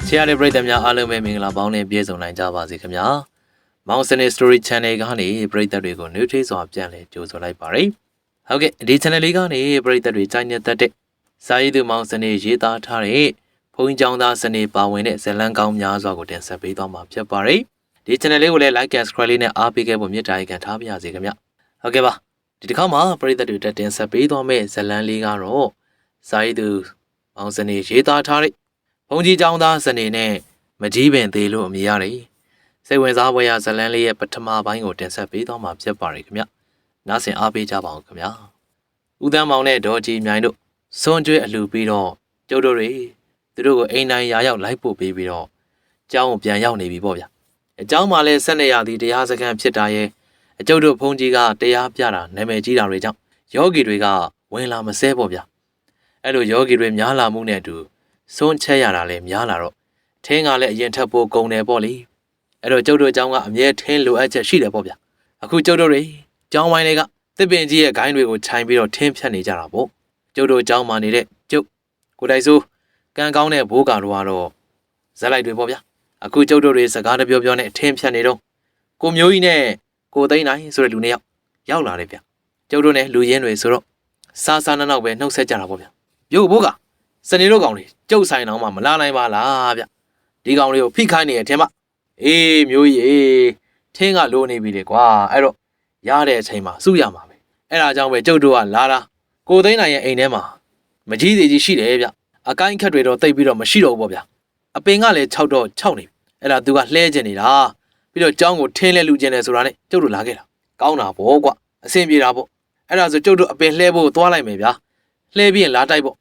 ချစ်ရတဲ့ပရိသတ်များအားလုံးပဲမင်္ဂလာပေါင်းနဲ့ပြည့်စုံနိုင်ကြပါစေခင်ဗျာမောင်စနေ story channel ကနေပရိသတ်တွေကိုနှွေးထွေးစွာပြန်လည်ကြိုဆိုလိုက်ပါရစေဟုတ်ကဲ့ဒီ channel လေးကနေပရိသတ်တွေကြိုက်နေတဲ့စာရေးသူမောင်စနေရေးသားထားတဲ့ဘုန်းကြီးကျောင်းသားစနေပါဝင်တဲ့ဇလန်းကောင်းများစွာကိုတင်ဆက်ပေးသွားမှာဖြစ်ပါတယ်ဒီ channel လေးကိုလည်း like and subscribe လေးနဲ့အားပေးခဲ့ဖို့မြတ်တာရီခံထားပါရစေခင်ဗျဟုတ်ကဲ့ပါဒီတစ်ခါမှာပရိသတ်တွေတက်တင်ဆက်ပေးသွားမယ့်ဇလန်းလေးကတော့စာရေးသူမောင်စနေရေးသားထားတဲ့ဘုန်းကြီးကျောင်းသားစနေနဲ့မကြီးပင်သေးလို့အမည်ရတယ်စိတ်ဝင်စားဖွယ်ရာဇလန်းလေးရဲ့ပထမပိုင်းကိုတင်ဆက်ပေးသွားမှာဖြစ်ပါတယ်ခင်ဗျနားဆင်အားပေးကြပါဦးခင်ဗျဦးသန်းမောင်နဲ့ဒေါ်ကြီးမြိုင်တို့စွန့်ကြွေးအလှပြီးတော့ကျုပ်တို့တွေသူတို့ကိုအိမ်တိုင်းရာရောက်လိုက်ပို့ပေးပြီးတော့ကျောင်းကိုပြန်ရောက်နေပြီပေါ့ဗျာအကျောင်းမှာလည်း12ရာသီတရားစခန်းဖြစ်တာရဲ့အကျုပ်တို့ဘုန်းကြီးကတရားပြတာနာမည်ကြီးတာတွေကြောင့်ယောဂီတွေကဝင်လာမစဲပေါ့ဗျာအဲ့လိုယောဂီတွေများလာမှုနဲ့အတူစွန့်ချက်ရတာလည်းများလာတော့ထင်းကလည်းအရင်ထပ်ဖို့ကုန်တယ်ပေါ့လေအဲ့တော့ကျုပ်တို့အကြောင်းကအမြဲထင်းလိုအပ်ချက်ရှိတယ်ပေါ့ဗျာအခုကျုပ်တို့တွေကျောင်းပိုင်းတွေကတစ်ပင်ကြီးရဲ့ဂိုင်းတွေကိုခြိုင်ပြီးတော့ထင်းဖြတ်နေကြတာပေါ့ကျုပ်တို့အကြောင်းမှာနေတဲ့ကျုပ်ကိုတိုင်ဆိုကံကောင်းတဲ့ဘိုးကာတို့ကတော့ဇက်လိုက်တွေပေါ့ဗျာအခုကျုပ်တို့တွေစကားတပြောပြောနဲ့ထင်းဖြတ်နေတော့ကိုမျိုးကြီးနဲ့ကိုသိန်းနိုင်ဆိုတဲ့လူနှစ်ယောက်ရောက်လာတယ်ဗျကျုပ်တို့နဲ့လူရင်းတွေဆိုတော့စားစားနောက်ပဲနှုတ်ဆက်ကြတာပေါ့ဗျာယို့ဘိုးကစနေတို့ကောင်တွေကျုပ်ဆိုင်အောင်မှမလာနိုင်ပါလားဗျဒီကောင်တွေကိုဖိခိုင်းနေတဲ့အထင်မှအေးမျိုးကြီးထင်းကလိုနေပြီလေကွာအဲ့တော့ရတဲ့အချိန်မှာစုရမှာပဲအဲ့ဒါကြောင့်ပဲကျုပ်တို့ကလာတာကိုသိန်းနိုင်ရဲ့အိမ်ထဲမှာမကြီးသေးကြီးရှိတယ်ဗျအကိုင်းခက်တွေတော့တိတ်ပြီးတော့မရှိတော့ဘူးပေါ့ဗျအပင်ကလည်း6တော့6နေပြီအဲ့ဒါသူကလှဲကျင်နေတာပြီးတော့ကျောင်းကိုထင်းလဲလူကျင်တယ်ဆိုတာနဲ့ကျုပ်တို့လာခဲ့တာကောင်းတာပေါ့ကွအဆင်ပြေတာပေါ့အဲ့ဒါဆိုကျုပ်တို့အပင်လှဲဖို့သွားလိုက်မယ်ဗျာလှဲပြီးရင်လာတိုက်ပေါ့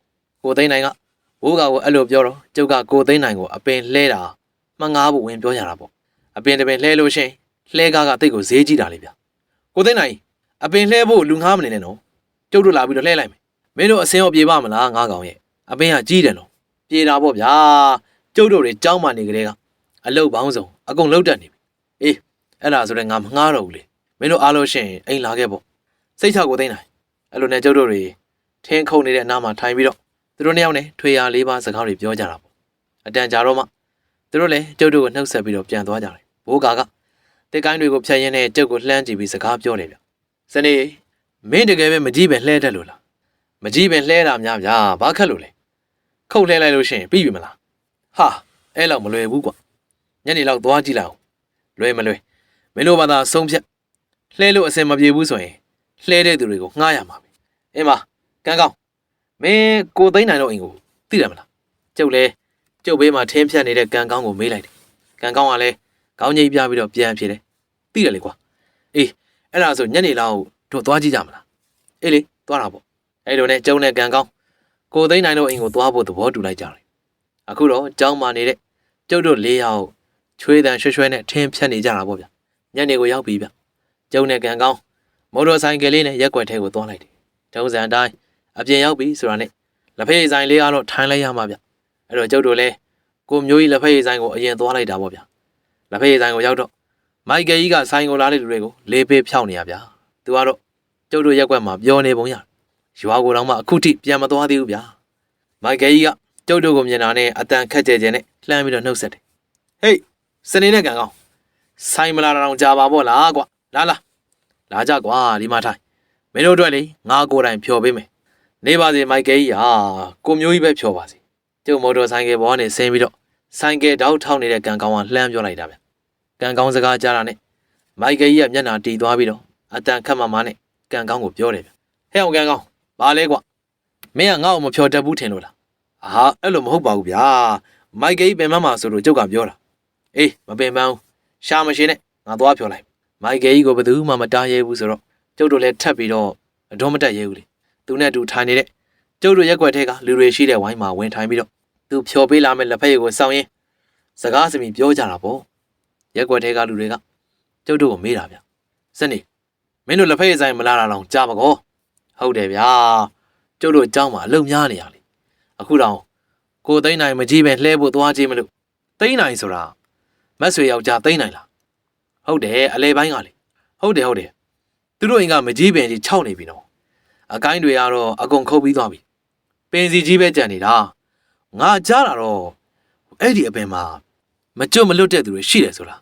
ကိုသိန်းနိုင်ကဘိုးကောင်ကိုအဲ့လိုပြောတော့ကျုပ်ကကိုသိန်းနိုင်ကိုအပင်လှဲတာမှငားဖို့ဝင်ပြောကြတာပေါ့အပင်တစ်ပင်လှဲလို့ရှင်လှဲကားကတိတ်ကိုဈေးကြီးတာလေဗျကိုသိန်းနိုင်အပင်လှဲဖို့လူငားမနေနဲ့နော်ကျုပ်တို့လာပြီးတော့လှဲလိုက်မယ်မင်းတို့အစင်ရောပြေပါမလားငားကောင်ရဲ့အပင်ကကြီးတယ်နော်ပြေတာပေါ့ဗျာကျုပ်တို့တွေကြောင်းမှနေကြတဲ့ကအလုတ်ပေါင်းစုံအကုန်လုတ်တက်နေပြီအေးအဲ့ဒါဆိုရင်ငါမငားတော့ဘူးလေမင်းတို့အားလို့ရှင်အိမ်လာခဲ့ပေါ့စိတ်ချကိုသိန်းနိုင်အဲ့လိုနဲ့ကျုပ်တို့တွေထင်းခုန်နေတဲ့အနားမှာထိုင်ပြီးတော့သူတို့နှစ်ယောက်နဲ့ထွေရာ၄ပါးစကားတွေပြောကြတာပေါ့အတန်ကြာတော့မှသူတို့လည်းကျုပ်တို့ကိုနှုတ်ဆက်ပြီးတော့ပြန်သွားကြတယ်ဘိုးကာကတက်ကိုင်းတွေကိုဖျက်ရင်းနဲ့ကျုပ်ကိုလှမ်းကြည့်ပြီးစကားပြောတယ်ဗျစနေမင်းတကယ်ပဲမကြီးပဲလှဲတတ်လို့လားမကြီးပဲလှဲတာများဗျာဘာခက်လို့လဲခုတ်လှဲလိုက်လို့ရှိရင်ပြီးပြီမလားဟာအဲ့လောက်မလွယ်ဘူးကွာညနေလောက်သွားကြည့်လိုက်အောင်လွယ်မလွယ်မင်းတို့ဘာသာဆုံးဖြတ်လှဲလို့အစင်မပြေဘူးဆိုရင်လှဲတဲ့သူတွေကိုငှားရမှာပဲအင်းမကန်းကောင်းမင်းကိုသိန်းနိုင်တော့အိမ်ကိုသိတယ်မလားကျုပ်လဲကျုပ်ဘေးမှာထင်းဖြတ်နေတဲ့ကံကောင်းကိုမေးလိုက်တယ်ကံကောင်းကလည်းခေါင်းငိတ်ပြပြီးတော့ပြန်ဖြေတယ်သိတယ်လေကွာအေးအဲ့ဒါဆိုညနေလောက်တို့သွားကြည့်ကြမလားအေးလေသွားတာပေါ့အဲ့လိုနဲ့ကျုံနဲ့ကံကောင်းကိုသိန်းနိုင်တော့အိမ်ကိုသွားဖို့သဘောတူလိုက်ကြတယ်အခုတော့ကျောင်းမှာနေတဲ့ကျုပ်တို့၄ယောက်ချွေးတန်ရွှဲရွှဲနဲ့ထင်းဖြတ်နေကြတာပေါ့ဗျညနေကိုရောက်ပြီဗျကျုံနဲ့ကံကောင်းမော်တော်ဆိုင်ကလေးနဲ့ရက်ွက်ထဲကိုသွားလိုက်တယ်တုံးစံအတိုင်းအပြင်ရောက်ပြီဆိုတာနဲ့လက်ဖက်ရည်ဆိုင်လေးကတော့ထိုင်လိုက်ရမှာဗျအဲ့တော့ကျုပ်တို့လည်းကိုမျိုးကြီးလက်ဖက်ရည်ဆိုင်ကိုအရင်သွားလိုက်တာပေါ့ဗျလက်ဖက်ရည်ဆိုင်ကိုရောက်တော့မိုက်ကယ်ကြီးကဆိုင်ကိုလာတဲ့လူတွေကိုလေးပေးဖြောက်နေရဗျသူကတော့ကျုပ်တို့ရက်ွက်မှာပြောနေပုံရရွာကိုတော့မှအခုထိပြန်မသွားသေးဘူးဗျမိုက်ကယ်ကြီးကကျုပ်တို့ကိုမြင်တာနဲ့အတန်ခက်ကြဲကြဲနဲ့လှမ်းပြီးတော့နှုတ်ဆက်တယ်ဟေးစနေနဲ့ကံကောင်းဆိုင်မလာတော့ကြာပါပေါ့လားကွာလာကြကွာဒီမှာထိုင်မင်းတို့အတွက်လေငါကိုယ်တိုင်ဖြော်ပေးမယ်နေပါစေမိုက်ကယ်ကြီးဟာကိုမျိုးကြီးပဲဖြော်ပါစေကျုပ်မော်တော်ဆိုင်ကယ်ပေါ်ကနေဆင်းပြီးတော့ဆိုင်ကယ်တောက်ထောက်နေတဲ့ကံကောင်းကလှမ်းပြောလိုက်တာဗျကံကောင်းစကားကြားတာနဲ့မိုက်ကယ်ကြီးကမျက်နှာတီသွားပြီးတော့အတန်ခတ်မှနဲ့ကံကောင်းကိုပြောတယ်ဗျဟဲ့အောင်ကံကောင်းဘာလဲကွာမင်းကငါ့ကိုမဖြော်တတ်ဘူးထင်လို့လားအာအဲ့လိုမဟုတ်ပါဘူးဗျာမိုက်ကယ်ကြီးပင်မမှာဆိုလို့ကျုပ်ကပြောတာအေးမပင်ပန်းဘူးရှာမရှိနဲ့ငါသွားဖြော်လိုက်မိုက်ကယ်ကြီးကိုဘယ်သူမှမတားရဲဘူးဆိုတော့ကျုပ်တို့လည်းထပ်ပြီးတော့အတော်မတက်ရဲဘူးလေသူနဲ့တူထိုင်နေတဲ့ကျုပ်တို့ရက်ွက်ထဲကလူတွေရှိတဲ့ဝိုင်းမှာဝင်ထိုင်ပြီးတော့သူဖြော်ပေးလာမဲ့လက်ဖက်ရည်ကိုစောင်းရင်းစကားစမြည်ပြောကြတာပေါ့ရက်ွက်ထဲကလူတွေကကျုပ်တို့ကိုမေးတာဗျစနေမင်းတို့လက်ဖက်ရည်ဆိုင်မလာတာတော့ကြားပါကောဟုတ်တယ်ဗျာကျုပ်တို့အเจ้าမှာအလုံများနေရလေအခုတော့ကိုသိန်းနိုင်မကြီးပဲလှဲဖို့သွားခြင်းမလို့သိန်းနိုင်ဆိုတာမတ်ဆွေယောက်ျားသိန်းနိုင်လားဟုတ်တယ်အလဲပိုင်းကလေဟုတ်တယ်သူတို့အိမ်ကမကြီးပင်ကြီး6နေပြီနော်အကိုင်းတွေကတော့အကုန်ခုတ်ပြီးသွားပြီပင်စီကြီးပဲကြံနေတာငါကြားတာတော့ အဲ့ဒီအပင်မှာမကျွတ်မလွတ်တဲ့သူတွေရှိတယ်ဆိုလာ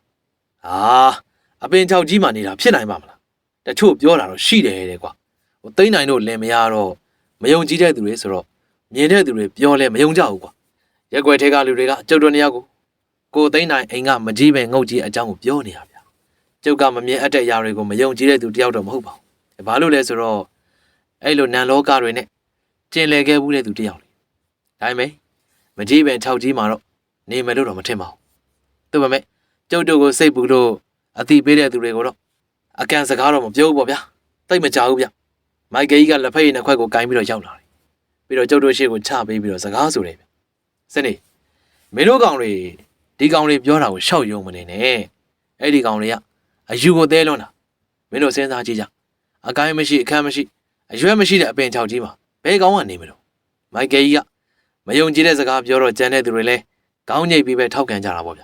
းအပင်ချောက်ကြီးမှနေတာဖြစ်နိုင်ပါမလားတချို့ပြောတာတော့ရှိတယ်တဲ့ကွာသိမ့်နိုင်တို့လင်မရတော့မယုံကြည်တဲ့သူတွေဆိုတော့မြင်တဲ့သူတွေပြောလဲမယုံကြဘူးကွာရက်ွယ်ထဲကလူတွေကကျုပ်တို့နှစ်ယောက်ကိုသိမ့်နိုင်အိမ်ကမကြီးပဲငုတ်ကြီးအကြောင်းကိုပြောနေရဗျာကျုပ်ကမမြင်အပ်တဲ့အရာတွေကိုမယုံကြည်တဲ့သူတယောက်တော့မဟုတ်ပါဘူးဘာလို့လဲဆိုတော့အဲ့လိုနန်လောကတွေနဲ့ကျင်လည်ခဲ့ဘူးတဲ့သူတယောက်လေဒါပေမဲ့မကြီးပဲ6ကြီးမှာတော့နေမယ်လို့တော့မထင်ပါဘူးသူ့ပေမဲ့ကျုပ်တို့ကိုစိတ်ပူလို့အတိပေးတဲ့သူတွေကိုတော့အကန်စကားတော့မပြောဘူးပေါ့ဗျာတိတ်မကြောက်ဘူးဗျမိုက်ကယ်ကြီးကလက်ဖက်ရည်နှစ်ခွက်ကိုကင်ပြီးတော့ရောက်လာတယ်ပြီးတော့ကျုပ်တို့ရှေ့ကိုချပေးပြီးတော့စကားဆိုတယ်ဗျစနေမင်းတို့ကောင်တွေဒီကောင်တွေပြောတာကိုရှောက်ယုံမနေနဲ့အဲ့ဒီကောင်တွေကအယူကိုသဲလွန်းတာမင်းတို့စဉ်းစားကြည့်ကြအကိုင်းမရှိအခန်းမရှိအရွက်မရှိတဲ့အပင်ချောက်ကြီးမှာဘယ်ကောင်ကနေမလို့မိုက်ကယ်ကြီးကမယုံကြည်တဲ့စကားပြောတော့ကြမ်းတဲ့သူတွေလည်းခေါင်းညိတ်ပြီးပဲထောက်ခံကြတာပေါ့ဗ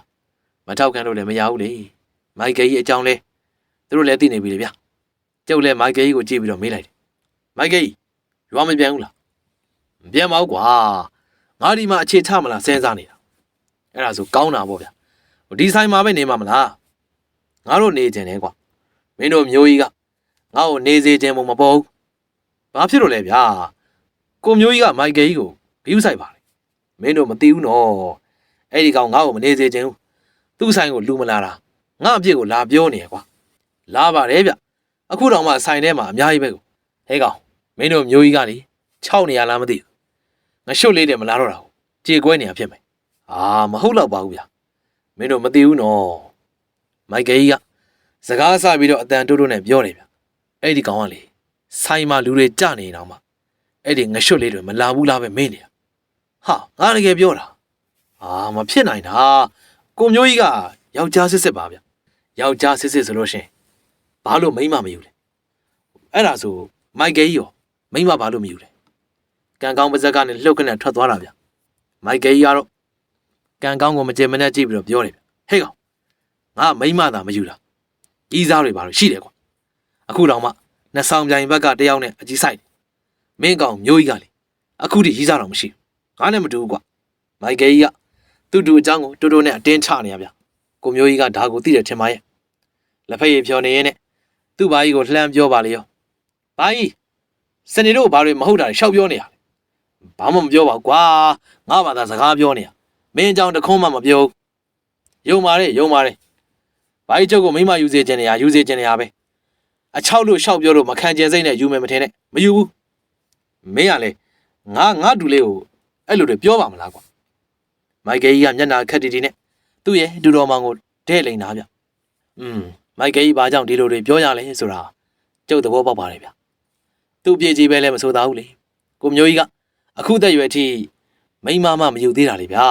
ျမထောက်ခံလို့လည်းမရဘူးလေမိုက်ကယ်ကြီးအကြောင်းလဲသူတို့လည်းသိနေပြီလေဗျကျုပ်လည်းမိုက်ကယ်ကြီးကိုကြည့်ပြီးတော့မေးလိုက်တယ်မိုက်ကယ်ကြီးရွာမပြန်ဘူးလားမပြန်ပါဘူးကွာငါဒီမှာအခြေချမလားစဉ်းစားနေတာအဲ့ဒါဆိုကောင်းတာပေါ့ဗျဒီဆိုင်မှာပဲနေမှာမလားငါတို့နေကြတယ်ကွာမင်းတို့မျိုးကြီးကငါ့ကိုနေစေခြင်းမပေါ်ဘူးဘာဖြစ်လို့လဲဗျာကိုမျိုးကြီးကမိုက်ကယ်ကြီးကိုဂယုဆိုင်ပါလေမင်းတို့မသိဘူးနော်အဲ့ဒီကောင်ငါ့ကိုမနေစေခြင်းဘူးသူ့ဆိုင်ကိုလူမလာတာငါအပြစ်ကိုလာပြောနေရကွာလာပါတယ်ဗျအခုတော့မှဆိုင်ထဲမှာအများကြီးပဲကိုဟဲကောင်မင်းတို့မျိုးကြီးကလေ6နေရလားမသိဘူးငါရှုပ်လေးတယ်မလာတော့တာကိုကြေကွဲနေရဖြစ်မယ်မဟုတ်တော့ပါဘူးဗျမင်းတို့မသိဘူးနော်မိုက်ကယ်ကြီးကစကားဆပြီးတော့အတန်တိုးတိုးနဲ့ပြောတယ်ဗျအဲ့ဒီကောင်ကလေဆိုင်မှာလူတွေကြနေတော့မှအဲ့ဒီငရှုပ်လေးတွေမလာဘူးလားပဲမင်းနေငါတကယ်ပြောတာမဖြစ်နိုင်တာကိုမျိုးကြီးကယောက်ျားစစ်စစ်ပါဗျယောက်ျားစစ်စစ်ဆိုလို့ရှင်ဘာလို့မိန်းမမယူလဲအဲ့ဒါဆိုမိုက်ကယ်ကြီးရောမိန်းမဘာလို့မယူလဲကန်ကောင်းပါဇက်ကနေလှုပ်ခနဲ့ထွက်သွားတာဗျမိုက်ကယ်ကြီးကတော့ကန်ကောင်းကိုမကြင်မနဲ့ကြည့်ပြီးတော့ပြောတယ်ဗျဟဲ့ကောင်ငါမိန်းမသာမယူတာကြီးစားတွေဘာလို့ရှိတယ်ကွာအခုတော့မှနှစ်ဆောင်ပြိုင်ဘက်ကတယောက်နဲ့အကြီးဆိုင်မင်းကောင်မျိုးကြီးကလေအခုထိကြီးစားတော့မရှိဘူးငါနဲ့မတူဘူးကွာမိုက်ကယ်ကြီးကသူ့တူအကြောင်းကိုတိုးတိုးနဲ့အတင်းချနေရဗျကိုမျိုးကြီးကဒါကိုသိတယ်ထင်ပါရဲ့လက်ဖက်ရည်ဖြော်နေရင်နဲ့သူ့ဘာကြီးကိုလှမ်းပြောပါလေရောဘာကြီးစနေတို့ဘာတွေမဟုတ်တာရှောက်ပြောနေရလဲဘာမှမပြောပါဘူးကွာငါဘာသာစကားပြောနေရမင်းအကြောင်းတခွန်းမှမပြောယုံပါတယ်ဘာကြီးကျုပ်ကိုမိမယူစေခြင်းနေရပဲအချောက်လို့ရှောက်ပြောလို့မခံကျင်စိတ်နဲ့ယူမယ်မထင်နဲ့မယူဘူးမင်းကလေငါတူလေးကိုအဲ့လိုတွေပြောပါမလားကွာမိုက်ကယ်ကြီးကမျက်နှာခက်တီတီနဲ့သူ့ရဲ့တူတော်မောင်ကိုတဲ့လိန်သားဗျမိုက်ကယ်ကြီးဘာကြောင့်ဒီလိုတွေပြောရလဲဆိုတာကျုပ်သဘောပေါက်ပါတယ်ဗျသူ့ပြေကြီးပဲလည်းမဆိုသားဘူးလေကိုမျိုးကြီးကအခုသက်ရွယ်ထိမိန်းမမယူသေးတာလေဗျာ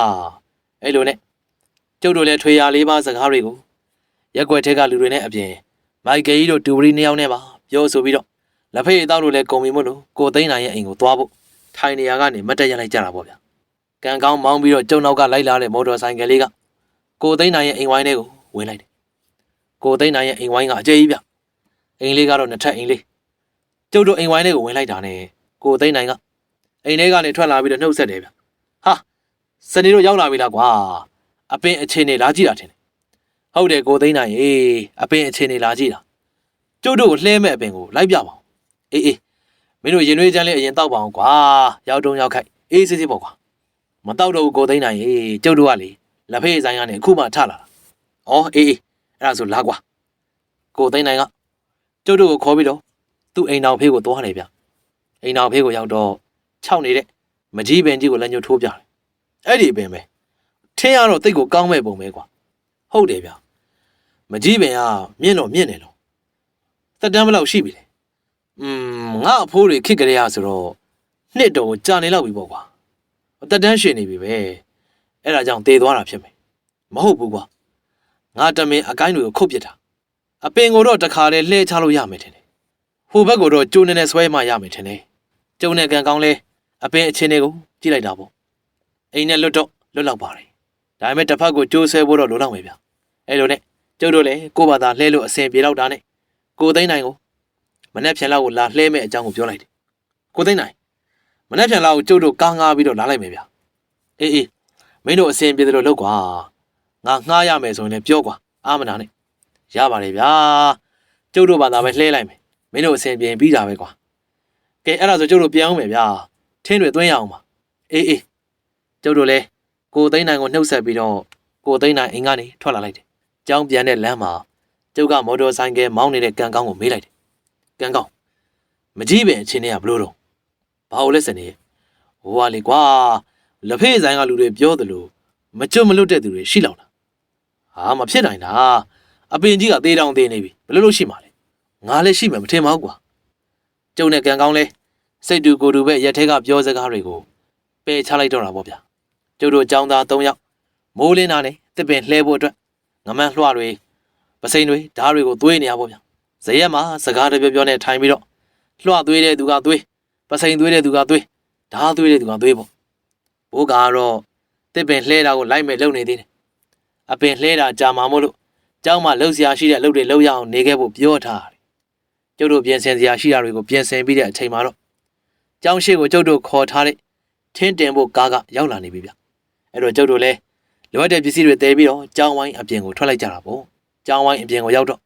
အဲ့လိုနဲ့ကျုပ်တို့လည်းထွေရလေးပါစကားတွေကိုရက်ွက်ထဲကလူတွေနဲ့အပြင်မိုက်ကယ်ကြီးတို့တူပရီနှစ်ယောက်နဲ့ပါပြောဆိုပြီးတော့လက်ဖက်ရည်တောက်လို့လည်းကုန်ပြီမို့လို့ကိုသိန်းနိုင်ရဲ့အိမ်ကိုသွားဖို့ထိုင်နေရာကနေမတ်တက်ရလိုက်ကြတာပေါ့ဗျကန်ကောင်းမောင်းပြီးတော့ကျုံနောက်ကလိုက်လာတဲ့မော်တော်ဆိုင်ကလေးကကိုသိန်းနိုင်ရဲ့အိမ်ဝိုင်းထဲကိုဝင်လိုက်တယ်ကိုသိန်းနိုင်ရဲ့အိမ်ဝိုင်းကအကျယ်ကြီးဗျအိမ်လေးကတော့နှစ်ထပ်အိမ်လေးကျုပ်တို့အိမ်ဝိုင်းထဲကိုဝင်လိုက်တာနဲ့ကိုသိန်းနိုင်ကအိမ်ထဲကနေထွက်လာပြီးတော့နှုတ်ဆက်တယ်ဗျစနေတို့ရောက်လာပြီလားကွာအပင်အခြေအနေလာကြည့်တာထင်တယ်ဟုတ်တယ်ကိုသိန်းနိုင်ရေအပင်အခြေအနေလာကြည့်တာကျုပ်တို့ကိုလှဲမဲ့အပင်ကိုလိုက်ပြပါဦးအေးမင်းတို့ရင်နှွေးချမ်းလေးအရင်တောက်ပါအောင်ကွာရောက်တုံးရောက်ခိုက်အေးစစ်စစ်ပေါ့ကွာမတောက်တော့ဘူးကိုသိန်းနိုင်ရေကျုပ်တို့ကလေလက်ဖေးဆိုင်ကနေအခုမှထလာတာအေးအဲ့ဒါဆိုလာကွာကိုသိန်းနိုင်ကကျုပ်တို့ကိုခေါ်ပြီးတော့သူ့အိမ်တော်ဖေးကိုသွားနေဗျအိမ်တော်ဖေးကိုရောက်တော့ခြောက်နေတဲ့မကြီးပင်ကြီးကိုလက်ညှိုးထိုးပြတယ်အဲ့ဒီပင်ပဲထင်းရတော့တိတ်ကိုကောင်းမဲ့ပုံပဲကွာဟုတ်တယ်ဗျမကြီးပင်ကမြင့်တော့မြင့်နေလို့သက်တမ်းဘယ်လောက်ရှိပြီလဲငါအဖိုးတွေခစ်ကြရဆိုတော့နှစ်တော်ကြာနေလောက်ပြီပေါ့ကွာသက်တမ်းရှင်နေပြီပဲအဲ့ဒါကြောင့်တေသွားတာဖြစ်မယ်မဟုတ်ဘူးကွာငါတမင်အကိုင်းတွေကိုခုတ်ပစ်တာအပင်ကိုတော့တခါလဲလှဲချလို့ရမယ်ထင်တယ်ဟိုဘက်ကိုတော့ကျိုးနေဆွဲမှရမယ်ထင်တယ်ကျုံနဲ့ကန်ကောင်းလဲအပင်အချင်းတွေကိုကြည့်လိုက်တာပေါ့အိမ်နဲ့လွတ်လောက်ပါတယ်ဒါပေမဲ့တစ်ဖက်ကိုကျိုးဆွဲဖို့တော့လိုတော့မယ်ဗျအဲ့လိုနဲ့ကျုပ်တို့လည်းကိုယ့်ဘာသာလှဲလို့အစင်ပြေတော့တာနဲ့ကိုသိန်းနိုင်ကိုမနေ့ဖြန်လောက်ကိုလာလှဲမဲ့အကြောင်းကိုပြောလိုက်တယ်ကိုသိန်းနိုင်မနေ့ဖြန်လောက်ကိုကျုပ်တို့ကားငားပြီးတော့လာလိုက်မယ်ဗျအေးမ င်းတို့အစင်ပြေတယ်လို့လုပ်ကွာငါငှားရမယ်ဆိုရင်လည်းပြောကွာအာမနာနဲ့ရပါတယ်ဗျာကျုပ်တို့ဘာသာပဲလှဲလိုက်မယ်မင်းတို့အစင်ပြေပြီးတာပဲကွာကဲအဲ့ဒါဆိုကျုပ်တို့ပြန်အောင်မယ်ဗျာထင်းတွေသွင်းရအောင်ပါအေးကျုပ်တို့လည်းကိုသိန်းနိုင်ကိုနှုတ်ဆက်ပြီးတော့ကိုသိန်းနိုင်အိမ်ကနေထွက်လာလိုက်တယ်ကြောင်းပြန်တဲ့လမ်းမှာကျုပ်ကမော်တော်ဆိုင်ကယ်မောင်းနေတဲ့ကန်ကောင်းကိုမေးလိုက်တယ်ကန်ကောင်းမကြီးပင်အချင်းတွေကဘလို့တော့ဘာလို့လဲစနေဟိုကလေကွာလက်ဖေးဆိုင်ကလူတွေပြောသလိုမကျွတ်မလွတ်တဲ့သူတွေရှိလောက်လားဟာမဖြစ်နိုင်တာအပင်ကြီးကသေးတောင်သေးနေပြီဘယ်လိုလုပ်ရှိမှာလဲငါလည်းရှိမှာမထင်ပါဘူးကွာကျုံနဲ့ကန်ကောင်းလဲစိတ်တူကိုယ်တူပဲရက်ထဲကပြောစကားတွေကိုပယ်ချလိုက်တော့တာပေါ့ဗျာကျုပ်တို့ចောင်းသား3ယောက်မိုးလင်းတာနဲ့တစ်ပင်လှဲဖို့အတွက်ငမန်းလွှတွေပစိန်တွေဓားတွေကိုသွေးနေရပေါ့ဗျာဇရက်မှာစကားတပြောနဲ့ထိုင်ပြီးတော့လွှသွေးတဲ့သူကသွေးပစိန်သွေးတဲ့သူကသွေးဓားသွေးတဲ့သူကသွေးပေါ့ဘိုးကတော့တစ်ပင်လှဲတာကိုလိုက်မဲ့လုံနေသေးတယ်အပင်လှဲတာကြာမှာမို့လို့ကျောင်းမှာလှုပ်ရှားရှိတဲ့အလုပ်တွေလုပ်ရအောင်နေခဲ့ဖို့ပြောထားတယ်ကျုပ်တို့ပြင်ဆင်စရာရှိတာတွေကိုပြင်ဆင်ပြီးတဲ့အချိန်မှာတော့ကျောင်းရှိကိုကျုပ်တို့ခေါ်ထားတဲ့ထင်းတင်ဖို့ကားကရောက်လာနေပြီဗျအဲ့တော့ကျုပ်တို့လည်းလိုအပ်တဲ့ပစ္စည်းတွေတည်ပြီးတော့ကျောင်းဝိုင်းအပြင်ကိုထွက်လိုက်ကြတာပေါ့ကျောင်းဝိုင်းအပြင်ကိုရောက်တော့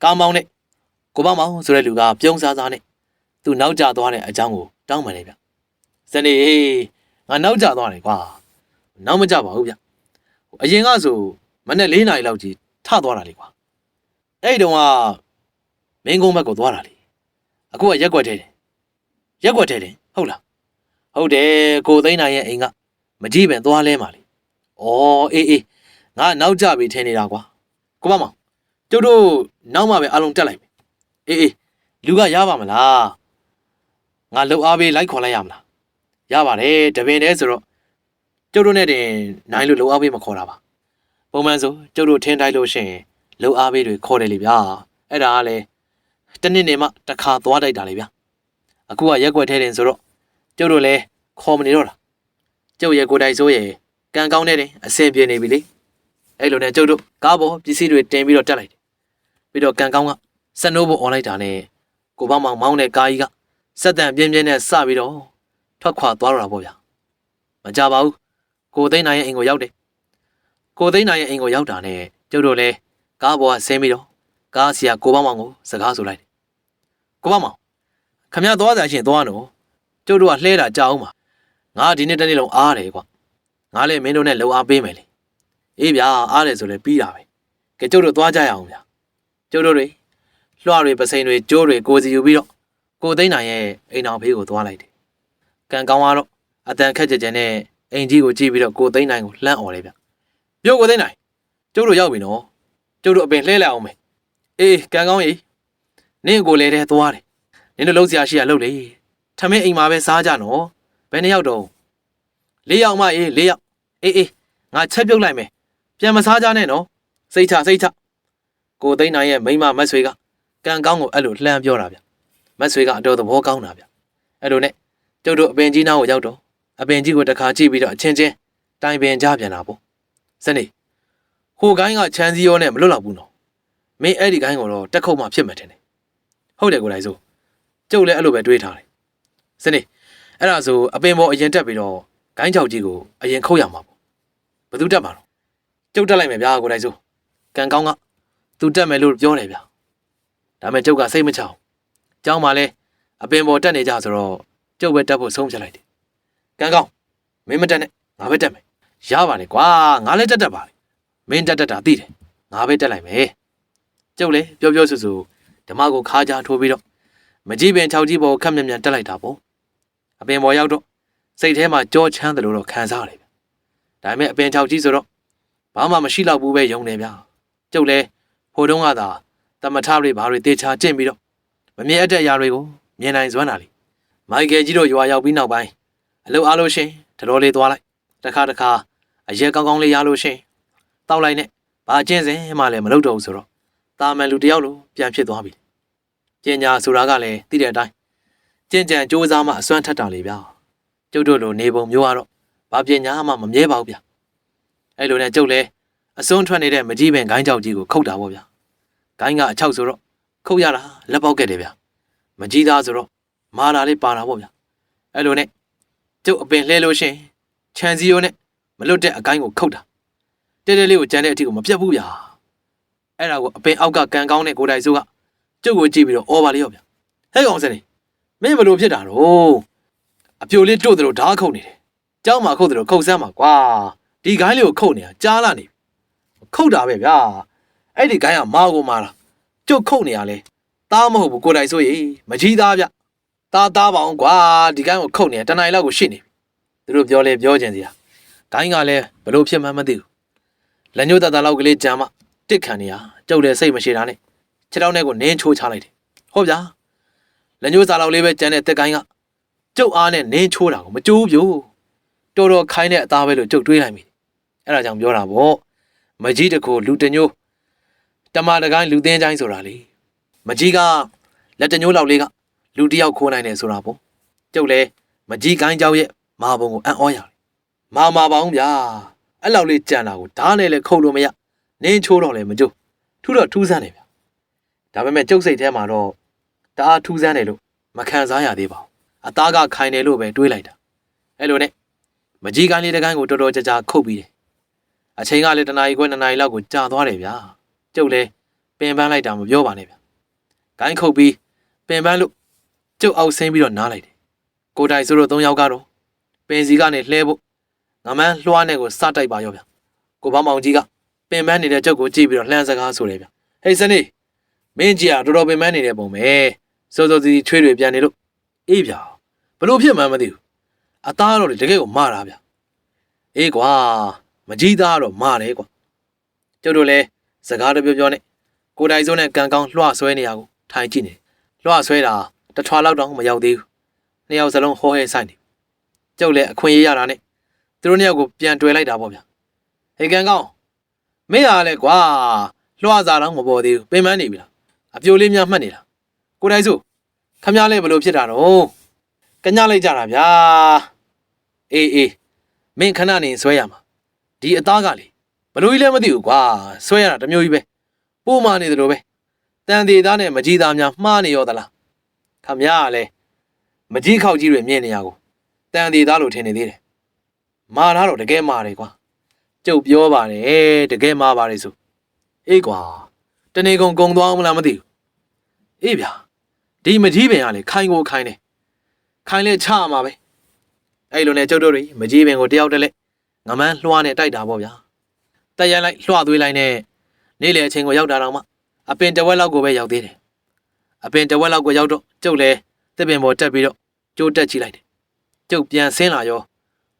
ကားမောင်းနဲ့ကိုပေါ့မောင်ဆိုတဲ့လူကပြုံးစားစားနဲ့သူနောက်ကျသွားတဲ့အကြောင်းကိုတောင်းပန်နေဗျစနေငါနောက်ကျသွားတယ်ကွာနောက်မကျပါဘူးဗျအရင်ကဆိုမနေ့4 နာရီလောက်ကြီးထသွားတာလေကွာအဲ့တုန်းကမင်းကုန်းဘက်ကိုသွားတာလေအခုကရက်ွက်ထဲတယ်ဟုတ်လားဟုတ်တယ်ကိုသိန်းနိုင်ရဲ့အိမ်ကမကြည့်ပင်သွားလဲမှာလေအေးငါနောက်ကျပြီထင်နေတာကွာကိုပေါ့မောင်ကျုပ်တို့နောက်မှပဲအလုံးတက်လိုက်မယ်အေးလူကရပါမလားငါလှုပ်အားပေးလိုက်ခေါ်လိုက်ရမလားရပါတယ်တပင်တည်းဆိုတော့ကျုပ်တို့နဲ့တင်နိုင်လို့လှုပ်အားပေးမခေါ်တာပါပုံမှန်ဆိုကျုပ်တို့ထင်းတိုင်းလို့ရှိရင်လှုပ်အားပေးတွေခေါ်တယ်လေဗျာအဲ့ဒါကလည်းတနည်းနေမှတစ်ခါသွားတိုက်တာလေဗျာအခုကရက်ွက်ထဲတင်ဆိုတော့ကျုပ်တို့လည်းခေါ်မနေတော့တာကျုပ်ရဲ့ကိုယ်တိုင်ဆိုရင်ကန်ကောင်းတဲ့တင်အဆင်ပြေနေပြီလေအဲ့လိုနဲ့ကျုပ်တို့ကားပေါ်ပစ္စည်းတွေတင်ပြီးတော့တက်လိုက်တယ်ပြီးတော့ကန်ကောင်းကစက်နိုးဖို့អွန်လိုက်တာနဲ့ကိုပေါ့မောင်မောင်းတဲ့ကားကြီးကစက်တန်ပြင်းပြင်းနဲ့စပြီးတော့ထွက်ခွာသွားတော့တာပေါ့ဗျာမကြပါဘူးကိုသိန်းနိုင်ရဲ့အိမ်ကိုရောက်တယ်ကိုသိန်းနိုင်ရဲ့အိမ်ကိုရောက်တာနဲ့ကျုပ်တို့လည်းကားပေါ်ကဆင်းပြီးတော့ကားစီကကိုပေါ့မောင်ကိုစကားဆိုလိုက်တယ်ကိုပေါ့မောင်ခမရသွားကြရှင်သွားနော်ကျုပ်တို့ကလှဲတာကြောက်အောင်ပါငါဒီနေ့တနေ့လုံးအားတယ်ကွာငါလည်းမင်းတို့နဲ့လှုပ်အားပေးမယ်လေအေးဗျာအားတယ်ဆိုလည်းပြီးတာပဲကဲကျုပ်တို့သွားကြရအောင်ဗျာကျုပ်တို့တွေလွှတွေပစိန်တွေကျိုးတွေကိုစီယူပြီးတော့ကိုသိန်းနိုင်ရဲ့အိမ်တော်ဖေးကိုသွားလိုက်တယ်ကန်ကောင်းကတော့အတန်ခက်ကြနဲ့အိမ်ကြီးကိုကြည့်ပြီးတော့ကိုသိန်းနိုင်ကိုလှမ်းអော်တယ်ဗျပြောကိုသိန်းနိုင်ကျုပ်တို့ရောက်ပြီနော်ကျုပ်တို့အပင်လှဲလိုက်အောင်မယ်အေးကန်ကောင်းကြီးနင့်ကိုလည်းတဲ့သွားတယ်နင်တို့လုံးစရာရှိရလုပ်လေထမင်းအိမ်မှာပဲစားကြနော်ဘယ်နှစ်ယောက်တော့4 ယောက်မှ4 ယောက်အေးငါချက်ပြုတ်လိုက်မယ်ပြန်မစားကြနဲ့နော်စိတ်ချကိုသိန်းနိုင်ရဲ့မိန်းမမတ်ဆွေကကန်ကောင်းကိုအဲ့လိုလှမ်းပြောတာဗျမတ်ဆွေကအတော်သဘောကောင်းတာဗျအဲ့လိုနဲ့ကျုပ်တို့အပင်ကြီးနားကိုရောက်တော့အပင်ကြီးကိုတစ်ခါကြည့်ပြီးတော့အချင်းချင်းတိုင်ပင်ကြပြန်တာပေါ့စနေဟိုကိုင်းကချမ်းစီရောနဲ့မလွတ်တော့ဘူးနော်မင်းအဲ့ဒီကိုင်းကိုတော့တက်ခုတ်မှဖြစ်မှတင်တယ်ဟုတ်တယ်ကိုလိုက်ဆိုကျုပ်လည်းအဲ့လိုပဲတွေးထားတယ်စနေအဲ့ဒါဆိုအပင်ပေါ်အရင်တက်ပြီးတော့ကိုင်းချောက်ကြီးကိုအရင်ခုတ်ရမှာပေါ့ဘသူတက်မှာတော့ကျုပ်တက်လိုက်မယ်ဗျာကိုလိုက်ဆိုကန်ကောင်းကသူတက်မယ်လို့ပြောတယ်ဗျာဒါပေမဲ့ကျုပ်ကစိတ်မချအောင်ကျောင်းမှာလဲအပင်ပေါ်တက်နေကြဆိုတော့ကျုပ်ပဲတက်ဖို့ဆုံးဖြတ်လိုက်တယ်ကန်ကောင်းမင်းမတက်နဲ့ငါပဲတက်မယ်ရပါလေကွာငါလည်းတက်ပါလေမင်းတက်တာသိတယ်ငါပဲတက်လိုက်မယ်ကျုပ်လည်းပြောဆူဓမ္မကိုခါးကြားထိုးပြီးတော့မကြည့်ပင်6ကြီးပေါ်ခက်မြက်တက်လိုက်တာပေါ့အပင်ပေါ်ရောက်တော့စိတ်ထဲမှာကြောချမ်းတယ်လို့တော့ခံစားရတယ်ဗျဒါပေမဲ့အပင်6ကြီးဆိုတော့ဘာမှမရှိတော့ဘူးပဲယုံနေဗျာကျုပ်လည်းဖိုးတုံးကသာတမထတွေဘာတွေတေချာကျင့်ပြီးတော့မမြင်အပ်တဲ့အရာတွေကိုမြင်နိုင်စွမ်းတာလေမိုက်ကယ်ကြီးတို့ရွာရောက်ပြီးနောက်ပိုင်းအလုပ်အားလို့ရှင်တော်လေးသွားလိုက်တစ်ခါအရက်ကောင်းလေးရလို့ရှင်တောက်လိုက်နဲ့ဘာကျင့်စဉ်မှလည်းမလုပ်တော့ဘူးဆိုတော့တာမန်လူတယောက်လိုပြန်ဖြစ်သွားပြီကျင်ညာဆိုတာကလည်းသိတဲ့အတိုင်းကျင့်ကြံစူးစမ်းမှအစွမ်းထက်တာလေဗျာကျုပ်တို့လိုနေပုံမျိုးကတော့ဘာပညာမှမမြဲပါဘူးဗျအဲ့လိုနဲ့ကျုပ်လည်းအစွန်းထွက်နေတဲ့မကြီးပင်ဂိုင်းကြောက်ကြီးကိုခုတ်တာပေါ့ဗျာဂိုင်းကအချောက်ဆိုတော့ခုတ်ရတာလက်ပေါက်ခဲ့တယ်ဗျာမကြီးသားဆိုတော့မာတာလေးပါတာပေါ့ဗျာအဲ့လိုနဲ့ကျုပ်အပင်လှဲလို့ရှင်ခြံစည်းရိုးနဲ့ မလွတ်တဲ့အကိုင်းကိုခုတ်တာတဲတဲလေးကိုကြမ်းတဲ့အထိကိုမပြတ်ဘူးဗျာအဲ့ဒါကိုအပင်အောက်ကကန်ကောင်းတဲ့ကိုတိုင်စိုးကကျုပ်ကိုကြည့်ပြီးတော့အော်ပါလေရောဗျာဟဲ့ကောင်စနေမင်းဘလို့ဖြစ်တာတော့အပြိုလေးတို့တို့ဓာတ်ခုတ်နေတယ်ကြောက်မှခုတ်တို့ခုတ်ဆမ်းမှာကွာဒီဂိုင်းလေးကိုခုတ်နေတာကြားလာနေခုတ်တာပဲဗျာအဲ့ဒီဂိုင်းကမာကိုမာတာကျုပ်ခုတ်နေရလဲသားမဟုတ်ဘူးကိုတိုင်စိုးရေမကြီးသားဗျသားပါအောင်ကွာဒီဂိုင်းကိုခုတ်နေတနိုင်လောက်ကိုရှစ်နေသူတို့ပြောလဲပြောကြင်စီဂိုင်းကလည်းဘလို့ဖြစ်မှန်းမသိဘူးလက်ညှိုးတလောက်ကလေးကြမ်းမှတစ်ခံနေရကျုပ်လည်းစိတ်မရှိတာနဲ့ခြေထောက်နဲ့ကိုနင်းချိုးချလိုက်တယ်ဟုတ်ဗျာလက်ညှိုးစားလောက်လေးပဲကြမ်းတဲ့တက်ကိုင်းကကျုပ်အားနဲ့နင်းချိုးတာကိုမကြိုးပြို့တော်တော်ခိုင်းတဲ့အသားပဲလို့ကျုပ်တွေးလိုက်မိအဲ့ဒါကြောင့်ပြောတာပေါ့မကြီးတကူလူတညိုးတမတကိုင်းလူသင်းချိုင်းဆိုတာလေမကြီးကလက်တညိုးလောက်လေးကလူတယောက်ခိုးနိုင်တယ်ဆိုတာပေါ့ကျုပ်လည်းမကြီးကိုင်းเจ้าရဲ့မာပုံကိုအံ့ဩရတယ်မာပါအောင်ဗျာအဲ့လောက်လေးကြံတာကိုဓာတ်နဲ့လည်းခုတ်လို့မရနင်းချိုးတော့လည်းမကြိုးထူတော့ထူးဆန်းတယ်ဗျဒါပေမဲ့ကျုပ်စိတ်ထဲမှာတော့တအားထူးဆန်းတယ်လို့မခံစားရသေးပါဘူးအသားကခိုင်တယ်လို့ပဲတွေးလိုက်တာအဲ့လိုနဲ့မကြီးကိုင်းလေးတကိုင်းကိုတော်တော်ကြာခုတ်ပြီးတယ်အချိန်ကလည်းတနာရီခွဲ2နာရီလောက်ကိုကြာသွားတယ်ဗျာကျုပ်လည်းပင်ပန်းလိုက်တာမပြောပါနဲ့ဗျကိုင်းခုတ်ပြီးပင်ပန်းလို့ကျုပ်အောက်ဆင်းပြီးတော့နားလိုက်တယ်ကိုတိုင်ဆိုတော့3ယောက်ကတော့ပင်စီကနေလှဲဖို့ငမန်းလွှားနဲ့ကိုစတိုက်ပါရောဗျကိုဘောင်းမောင်ကြီးကပင်ပန်းနေတဲ့ကျုပ်ကိုကြည့်ပြီးတော့လှမ်းစကားဆိုတယ်ဗျဟေးစနေမင်းကြီးကတော်တော်ပင်ပန်းနေတဲ့ပုံပဲစိုးစီချွေးတွေပြန်နေလို့အေးဗျာဘလို့ဖြစ်မှန်းမသိဘူးအသားတော့လေတကယ်ကိုမာတာဗျအေးကွာမကြီးသားတော့မာတယ်ကွာကျုပ်တို့လည်းစကားတပြောနဲ့ကိုတိုင်စုံနဲ့ကန်ကောင်းလွှဆွဲနေရကိုထိုင်ကြည့်နေလွှဆွဲတာတထွာလောက်တောင်မရောက်သေးဘူးနှစ်ယောက်စလုံးဟောဟဲဆိုင်နေကျုပ်လည်းအခွင့်အရေးရတာနဲ့သူတို့နှစ်ယောက်ကိုပြန်တွေ့လိုက်တာပေါ့ဗျဟေးကန်ကောင်းမင်းအားလဲကွာလွှစားတော့မပေါ်သေးဘူးပင်ပန်းနေပြီလားအပြိုလေးများမှတ်နေတာကိုတိုင်စုခမည်းလဲဘလို့ဖြစ်တာတော့ကညလိုက်ကြတာဗျာအေးမင်းခဏနေဆွဲရမှာဒီအသားကလေဘလို့ကြီးလဲမသိဘူးကွာဆွဲရတာတမျိုးကြီးပဲပို့မနေသလိုပဲတန်သေးသားနဲ့မကြီးသားများမှားနေရောသလားခမည်းကလည်းမကြီးခောက်ကြီးတွေမြင်နေရကိုတန်သေးသားလို့ထင်နေသေးတယ်မာထားတော့တကယ်မာတယ်ကွာကျုပ်ပြောပါတယ်တကယ်မာပါတယ်ဆိုအေးကွာတနေကုန်ကုံသွားအောင်မလားမသိဘူးအေးဗျာဒီမကြီးပင်ကလေခိုင်းကိုခိုင်းတယ်ခိုင်းလဲချမှာပဲအဲ့လိုနဲ့ကျုပ်တို့တွေမကြီးပင်ကိုတယောက်တည်းငမန်းလွှားနဲ့တိုက်တာပေါ့ဗျာတက်ရိုက်လိုက်လွှားသွေးလိုက်နဲ့နေ့လေအချိန်ကိုရောက်တာတော့မှအပင်တဝက်လောက်ကိုပဲရောက်သေးတယ်အပင်တဝက်လောက်ကိုရောက်တော့ကျုပ်လည်းတစ်ပင်ပေါ်တက်ပြီးတော့ကျိုးတက်ကြည့်လိုက်တယ်ကျုပ်ပြန်ဆင်းလာရော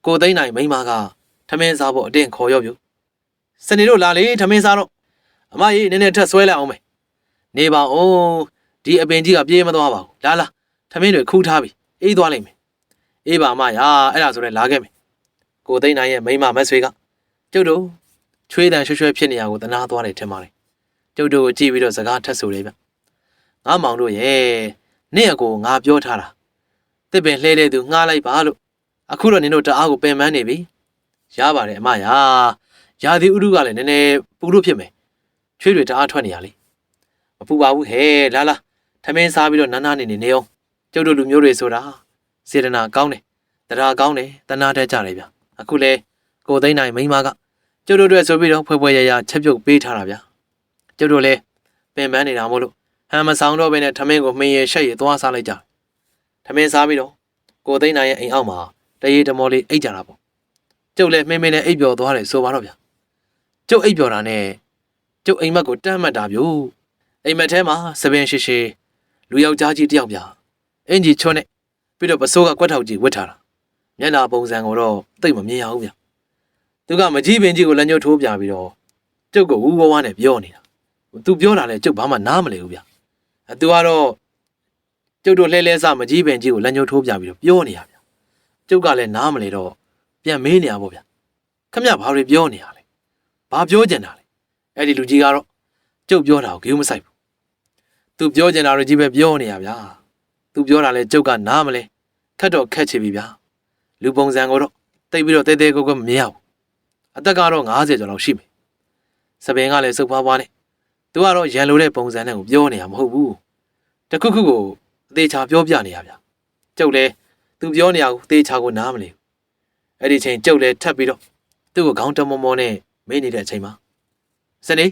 ကိုသိန်းနိုင်မိန်းမကထမင်းစားဖို့အတင်းခေါ်ရော့ပြုစနေတို့လာလေထမင်းစားတော့အမကြီးနည်းနည်းထက်ဆွဲလိုက်အောင်မယ်နေပါဦးဒီအပင်ကြီးကပြေးမသွားပါဘူးလာထမင်းတွေခူးထားပြီအေးသွားလိမ့်မယ်အေးပါမရာအဲ့ဒါဆိုရင်လာခဲ့မယ်ကိုသိန်းနိုင်ရဲ့မိန်းမမက်ဆွေကကျုပ်တို့ချွေးတန်ရွှဲဖြစ်နေရကိုသနာသွားတယ်ထင်ပါတယ်ကျုပ်တို့ကိုကြည့်ပြီးတော့စကားထက်ဆိုတယ်ဗျငါမောင်တို့ရဲ့နေ့အကိုငါပြောထားတာတစ်ပင်လှဲတဲ့သူငှားလိုက်ပါလို့အခုတော့နင်တို့တအားကိုပင်ပန်းနေပြီရပါတယ်အမရာသီဥတုကလည်းနည်းနည်းပူလို့ဖြစ်မယ်ချွေးတွေတအားထွက်နေရလေမပူပါဘူးဟဲ့လာထမင်းစားပြီးတော့နားနားနေအောင်ကျုပ်တို့လူမျိုးတွေဆိုတာစေတနာကောင်းတယ်တရားကောင်းတယ်တနာတတ်ကြတယ်ဗျအခုလဲကိုသိန်းနိုင်မိန်းမကကျုပ်တို့အတွက်ဆိုပြီးတော့ဖွဲရချက်ပြုတ်ပေးထားတာဗျကျုပ်တို့လည်းပင်ပန်းနေတာမို့လို့ဟန်မဆောင်တော့ဘဲနဲ့ထမင်းကိုမင်းရရှက်ရသွားစားလိုက်ကြထမင်းစားပြီးတော့ကိုသိန်းနိုင်ရဲ့အိမ်အောက်မှာတရေတမောလေးအိတ်ကြတာပေါ့ကျုပ်လည်းမင်းနဲ့အိပ်ပျော်သွားတယ်ဆိုပါတော့ဗျကျုပ်အိပ်ပျော်တာနဲ့ကျုပ်အိမ်မက်ကိုတမ်းမှတ်တာဗျအိမ်မက်ထဲမှာစပင်ရှိလူယောက်ျားကြီးတယောက်ဗျအင်ကြီးချွန်းနဲ့ပြီးတော့ပစိုးကကွက်ထောက်ကြီးဝတ်ထားတာမျက်နှာပုံစံကိုတော့သိပ်မမြင်ရဘူးဗျသူကမကြီးပင်ကြီးကိုလက်ညှိုးထိုးပြပြီးတော့ကျုပ်ကိုဝူဝဝနဲ့ပြောနေတာသူပြောတာလဲကျုပ်ဘာမှနားမလည်ဘူးဗျသူကတော့ကျုပ်တို့လဲစမကြီးပင်ကြီးကိုလက်ညှိုးထိုးပြပြီးတော့ပြောနေရဗျကျုပ်ကလည်းနားမလည်တော့ပြန်မေးနေရပေါ့ဗျခမရဘာတွေပြောနေရလဲဘာပြောကြင်တာလဲအဲ့ဒီလူကြီးကတော့ကျုပ်ပြောတာကိုဂရုမစိုက်ဘူးသူပြောကြင်တာတွေကြီးပဲပြောနေရဗျသူပြောတာလဲကျုပ်ကနားမလဲခက်တော့ခက်ချပြီဗျလူပုံစံကိုတော့တိတ်ပြီးတော့တဲကိုမမြင်ရဘူးအသက်ကတော့90ကျော်လောက်ရှိမယ်စပင်ကလည်းစုပ်ဖွားဖွားနဲ့သူကတော့ရန်လိုတဲ့ပုံစံနဲ့ကိုပြောနေရမဟုတ်ဘူးတခုခုကိုအသေးချာပြောပြနေရဗျကျုပ်လည်းသူပြောနေရကိုအသေးချာကိုနားမလဲအဲ့ဒီချိန်ကျုပ်လည်းထပ်ပြီးတော့ သူ့ကိုခေါင်းတမောမောနဲ့မေးနေတဲ့အချိန်မှာစနေ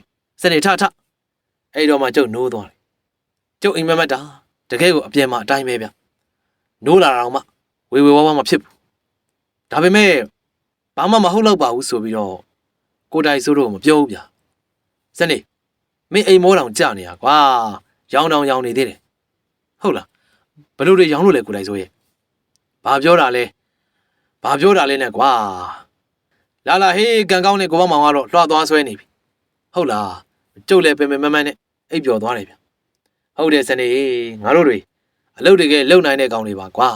ထအဲ့တော့မှကျုပ်နိုးသွားတယ်ကျုပ်အိမ်မက်တာတကယ်ကိုအပြင်မှာအတိုင်းပဲဗျနိုးလာတော့မှဝေဝါမဖြစ်ဘူးဒါပေမဲ့ဘာမှမဟုတ်တော့ပါဘူးဆိုပြီးတော့ကိုတိုင်ဆိုးတော့မပြောဘူးဗျစနေမင်းအိမ်မောတောင်ကြာနေရကွာရောင်နေသေးတယ်ဟုတ်လားဘလို့တွေရောင်လို့လဲကိုတိုင်ဆိုးရဲ့ဘာပြောတာလဲနဲ့ကွာလာဟေးကန်ကောင်းနဲ့ကိုဘောင်းမောင်ကတော့လွှတ်သွားဆွဲနေပြီဟုတ်လားကျုပ်လည်းပင်မန်းနဲ့အိပ်ပျော်သွားတယ်ဗျဟုတ်တယ်စနေငါတို့တွေအလုပ်တကယ်လုံနိုင်တဲ့ကောင်တွေပါကွာ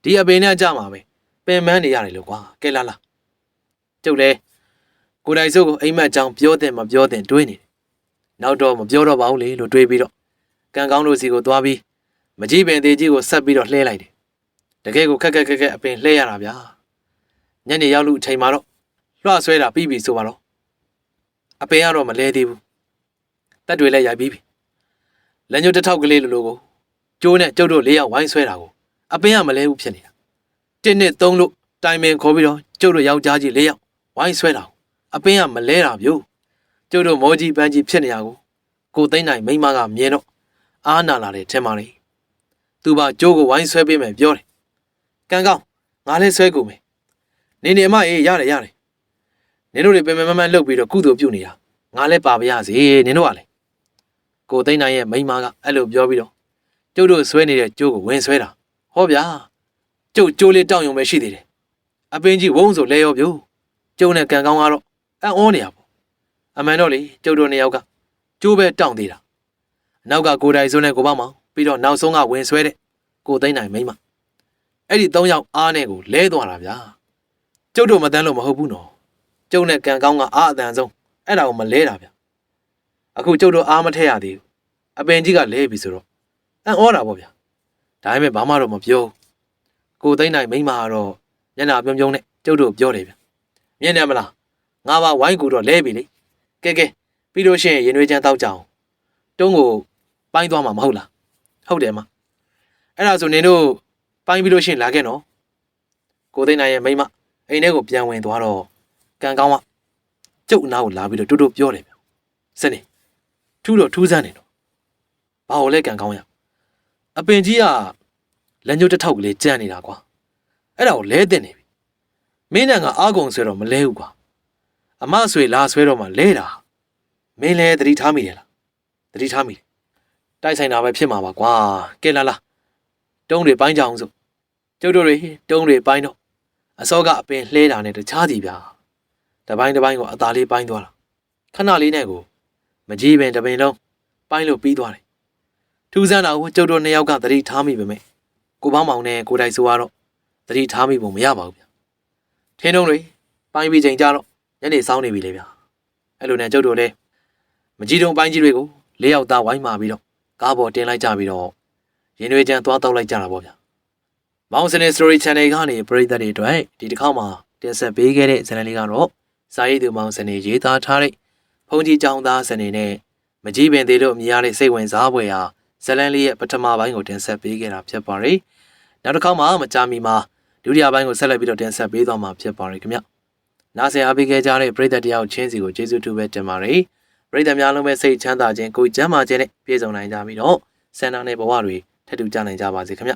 ဒီအပင်နဲ့ကြမှာပဲပင်မန်းနေရတယ်လို့ကွာကဲလာကျုပ်လည်းကိုတိုင်စုကိုအိမ်မက်ကြောင်ပြောတဲ့မပြောတဲ့တွေးနေတယ်နောက်တော့မပြောတော့ပါဘူးလေလို့တွေးပြီးတော့ကန်ကောင်းတို့စီကိုသွားပြီးမကြီးပင်သေးကြီးကိုဆက်ပြီးတော့လှဲလိုက်တယ်တကယ်ကိုခက်အပင်လှဲရတာဗျာညနေရောက်လို့အချိန်မှာတော့လွှဆွဲတာပြီးပြီဆိုပါတော့အပင်ကတော့မလဲသေးဘူးတက်တွေလည်းရိုက်ပြီးပြီလက်ညှိုးတစ်ထောက်ကလေးလိုကိုကျိုးနဲ့ကျုပ်တို့၄ယောက်ဝိုင်းဆွဲတာကိုအပင်ကမလဲဘူးဖြစ်နေတာ1နဲ့3လို့တိုင်ပင်ခေါ်ပြီးတော့ကျုပ်တို့ယောက်ျားကြီး၄ယောက်ဝိုင်းဆွဲတာအပင်ကမလဲတာမျိုးကျုပ်တို့မောကြီးပန်းကြီးဖြစ်နေတာကိုသိန်းနိုင်မိမကမြင်တော့အားနာလာတယ်ထင်ပါလေသူပါကျိုးကိုဝိုင်းဆွဲပေးမယ်ပြောတယ်ကန်ကောင်းငါလည်းဆွဲကုန်မယ်နေအမအေးရတယ်နင်တို့တွေပင်မလှုပ်ပြီးတော့ကုသိုလ်ပြုနေတာငါလည်းပါပါရစေနင်တို့ကလည်းကိုသိန်းနိုင်ရဲ့မိမကအဲ့လိုပြောပြီးတော့ကျုပ်တို့ဆွဲနေတဲ့ကျိုးကိုဝင်ဆွဲတာဟောဗျာကျုပ်ကျိုးလေးတောင်းရုံပဲရှိသေးတယ်အပင်ကြီးဝုန်းဆိုလဲရောပြို့ကျုံနဲ့ကန်ကောင်းကတော့အံ့ဩနေရပေါ့အမှန်တော့လေကျုပ်တို့နှစ်ယောက်ကကျိုးပဲတောင်းသေးတာအနောက်ကကိုတိုင်စိုးနဲ့ကိုပေါ့မောင်ပြီးတော့နောက်ဆုံးကဝင်ဆွဲတဲ့ကိုသိန်းနိုင်မိမအဲ့ဒီ3ယောက်အားနဲ့ကိုလဲသွားတာဗျာကျုပ်တို့မတန်းလို့မဟုတ်ဘူးနော်ကျုံနဲ့ကန်ကောင်းကအားအတန်ဆုံးအဲ့ဒါကိုမလဲတာဗျအခုကျုပ်တို့အားမထည့်ရသေးဘူးအပင်ကြီးကလဲပြီဆိုတော့အံ့ဩတာပေါ့ဗျာဒါပေမဲ့ဘာမှတော့မပြောကိုသိန်းနိုင်မိမကတော့ညနာပြုံးနဲ့ကျုပ်တို့ပြောတယ်ဗျမြင်တယ်မလားငါပါဝိုင်းကူတော့လဲပြီလေကဲပြီးလို့ရှိရင်ရင်ွေးချမ်းတောက်ကြအောင်တုံးကိုပိုင်းသွားမှာမဟုတ်လားဟုတ်တယ်မအဲ့ဒါဆိုနင်တို့ပိုင်းပြီးလို့ရှိရင်လာခဲ့နော်ကိုသိန်းနိုင်ရဲ့မိမအိမ်ထဲကိုပြန်ဝင်သွားတော့ကန်ကောင်းကကျုပ်အနာကိုလာပြီးတော့တူပြောတယ်ဗျစနေထူးစမ်းနေတော့ဘာလို့လဲကန်ကောင်းရအပင်ကြီးကလက်ညှိုးတစ်ထောက်ကလေးကြမ်းနေတာကွာအဲ့ဒါကိုလဲတင်နေပြီမင်းနဲ့ကအားကုန်ဆွဲတော့မလဲဘူးကွာအမဆွေလာဆွဲတော့မှလဲတာမင်းလည်းသတိထားမိတယ်လားသတိထားမိတယ်တိုက်ဆိုင်တာပဲဖြစ်မှာပါကွာကဲလာတုံးတွေပိုင်းကြအောင်စို့ကျုပ်တို့တွေတုံးတွေပိုင်းတော့အစောကအပင်လှဲတာနဲ့တခြားစီဗျာတပိုင်းကိုအသာလေးပိုင်းသွားတာခဏလေးနဲ့ကိုမကြီးပင်တပင်လုံးပိုင်းလို့ပြီးသွားတယ်ထူးဆန်းတာကိုကျုပ်တို့နှစ်ယောက်ကသတိထားမိပေမဲ့ကိုပေါင်းမောင်နဲ့ကိုတိုင်ဆိုကတော့သတိထားမိပုံမရပါဘူးဗျထင်းတုံးတွေပိုင်းပြီးချိန်ကြတော့ညနေစောင်းနေပြီလေဗျအဲ့လိုနဲ့ကျုပ်တို့လည်းမကြီးတုံးပိုင်းကြီးတွေကို၄ယောက်သားဝိုင်းမာပြီးတော့ကားပေါ်တင်လိုက်ကြပြီးတော့ရင်တွေချမ်းသွားတောက်လိုက်ကြတာပေါ့ဗျမောင်စနေ story channel ကနေပရိသတ်တွေအတွက်ဒီတစ်ခေါက်မှာတင်ဆက်ပေးခဲ့တဲ့ဇာတ်လမ်းလေးကတော့စာရေးသူမောင်စနေရေးသားထားတဲ့ဖုန်ကြီးကျောင်းသားစနေနဲ့မကြီးပင်သေးလို့မြင်ရတဲ့စိတ်ဝင်စားဖွယ်ဟာဇာတ်လမ်းလေးရဲ့ပထမပိုင်းကိုတင်ဆက်ပေးခဲ့တာဖြစ်ပါတယ်နောက်တစ်ခေါက်မှာမကြာမီမှာဒုတိယပိုင်းကိုဆက်လက်ပြီးတော့တင်ဆက်ပေးသွားမှာဖြစ်ပါတယ်ခင်ဗျနားဆင်အားပေးခဲ့ကြတဲ့ပရိသတ်တယောက်ချင်းစီကိုကျေးဇူးတူပဲတင်ပါတယ်ပရိသတ်များလုံးပဲစိတ်ချမ်းသာခြင်းကိုယ်ကျန်းမာခြင်းနဲ့ပြည့်စုံနိုင်ကြပြီးတော့ဆန္ဒနဲ့ဘဝတွေထပ်တူကြနိုင်ကြပါစေခင်ဗျ